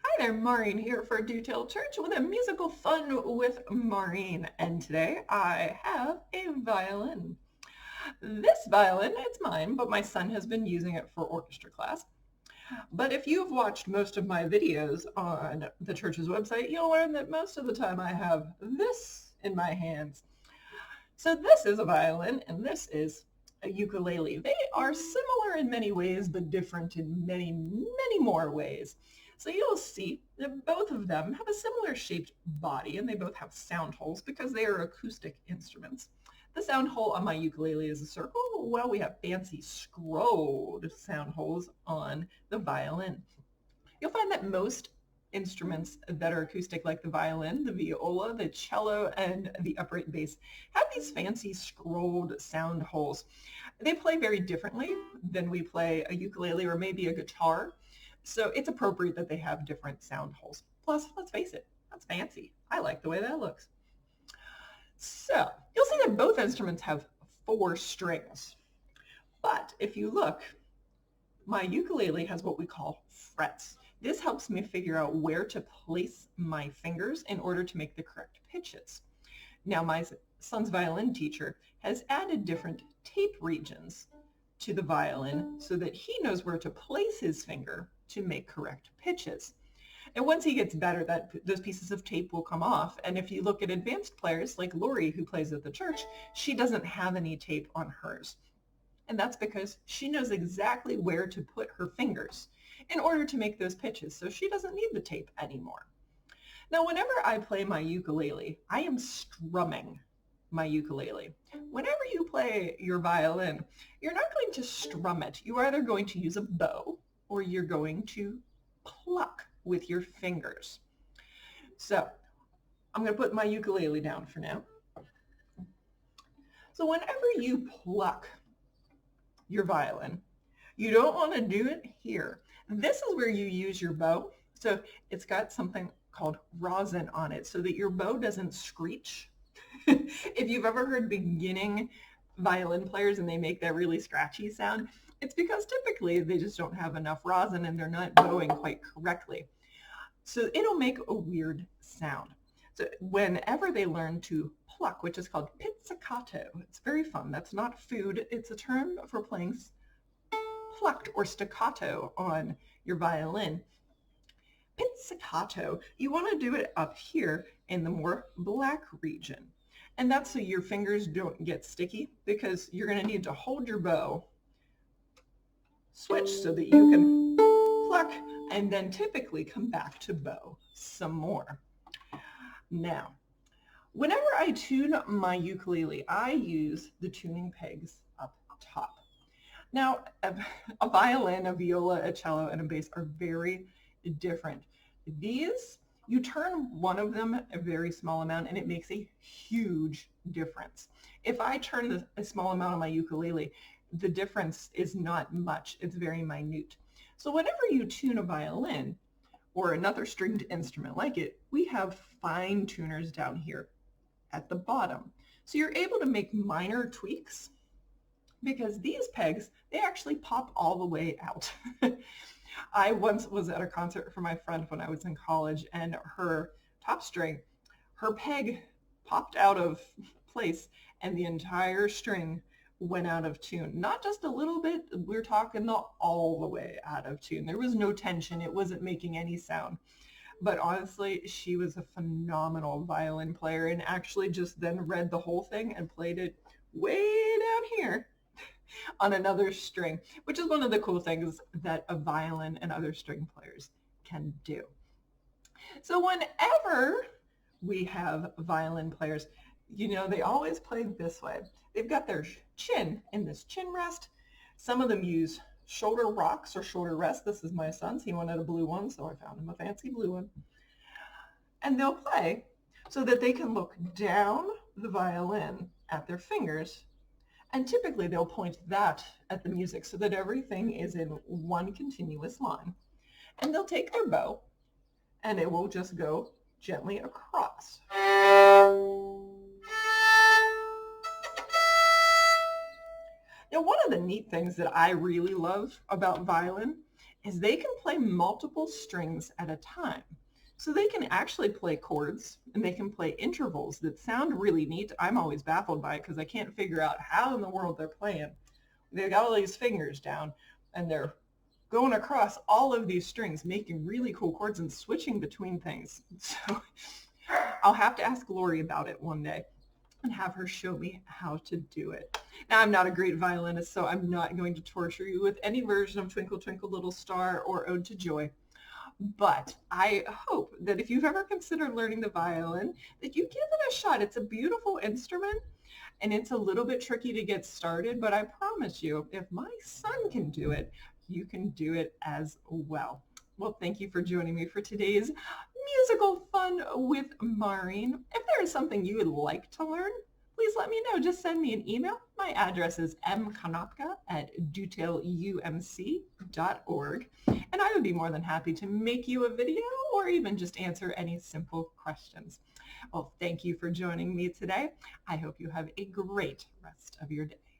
Hi there, Maureen here for Detailed Church with a musical fun with Maureen. And today I have a violin. This violin, it's mine, but my son has been using it for orchestra class. But if you've watched most of my videos on the church's website, you'll learn that most of the time I have this in my hands. So this is a violin and this is a ukulele. They are similar in many ways, but different in many, many more ways. So you'll see that both of them have a similar shaped body and they both have sound holes because they are acoustic instruments. The sound hole on my ukulele is a circle, while we have fancy scrolled sound holes on the violin. You'll find that most instruments that are acoustic, like the violin, the viola, the cello, and the upright bass, have these fancy scrolled sound holes. They play very differently than we play a ukulele or maybe a guitar, so it's appropriate that they have different sound holes. Plus, let's face it, that's fancy. I like the way that looks. So you'll see that both instruments have 4 strings. But if you look, my ukulele has what we call frets. This helps me figure out where to place my fingers in order to make the correct pitches. Now, my son's violin teacher has added different tape regions to the violin so that he knows where to place his finger to make correct pitches. And once he gets better, those pieces of tape will come off. And if you look at advanced players like Lori, who plays at the church, she doesn't have any tape on hers. And that's because she knows exactly where to put her fingers in order to make those pitches, so she doesn't need the tape anymore. Now, whenever I play my ukulele, I am strumming my ukulele. Whenever you play your violin, you're not going to strum it. You're either going to use a bow or you're going to pluck with your fingers. So I'm going to put my ukulele down for now. So whenever you pluck your violin, you don't want to do it here. This is where you use your bow. So it's got something called rosin on it so that your bow doesn't screech. If you've ever heard beginning violin players and they make that really scratchy sound, it's because typically they just don't have enough rosin and they're not bowing quite correctly. So it'll make a weird sound. So whenever they learn to pluck, which is called pizzicato, it's very fun. That's not food. It's a term for playing plucked or staccato on your violin. Pizzicato, you want to do it up here in the more black region. And that's so your fingers don't get sticky, because you're going to need to hold your bow, switch so that you can pluck, and then typically come back to bow some more. Now, whenever I tune my ukulele, I use the tuning pegs up top. Now, a violin, a viola, a cello, and a bass are very different. These, you turn one of them a very small amount and it makes a huge difference. If I turn a small amount on my ukulele, the difference is not much. It's very minute. So whenever you tune a violin or another stringed instrument like it, we have fine tuners down here at the bottom. So you're able to make minor tweaks because these pegs, they actually pop all the way out. I once was at a concert for my friend when I was in college, and her top string, her peg popped out of place and the entire string went out of tune. Not just a little bit, we're talking all the way out of tune. There was no tension. It wasn't making any sound. But honestly, she was a phenomenal violin player and actually just then read the whole thing and played it way down here on another string, which is one of the cool things that a violin and other string players can do. So whenever we have violin players, they always play this way. They've got their chin in this chin rest. Some of them use shoulder rocks or shoulder rests. This is my son's. He wanted a blue one, so I found him a fancy blue one. And they'll play so that they can look down the violin at their fingers. And typically they'll point that at the music so that everything is in one continuous line. And they'll take their bow and it will just go gently across. Now, one of the neat things that I really love about violin is they can play multiple strings at a time. So they can actually play chords and they can play intervals that sound really neat. I'm always baffled by it because I can't figure out how in the world they're playing. They've got all these fingers down and they're going across all of these strings, making really cool chords and switching between things. So I'll have to ask Lori about it one day and have her show me how to do it. Now, I'm not a great violinist, so I'm not going to torture you with any version of Twinkle Twinkle Little Star or Ode to Joy. But I hope that if you've ever considered learning the violin, that you give it a shot. It's a beautiful instrument and it's a little bit tricky to get started, but I promise you, if my son can do it, you can do it as well. Well, thank you for joining me for today's musical fun with Maureen. If there is something you would like to learn, please let me know. Just send me an email. My address is mkonopka@dutailumc.org, and I would be more than happy to make you a video or even just answer any simple questions. Well, thank you for joining me today. I hope you have a great rest of your day.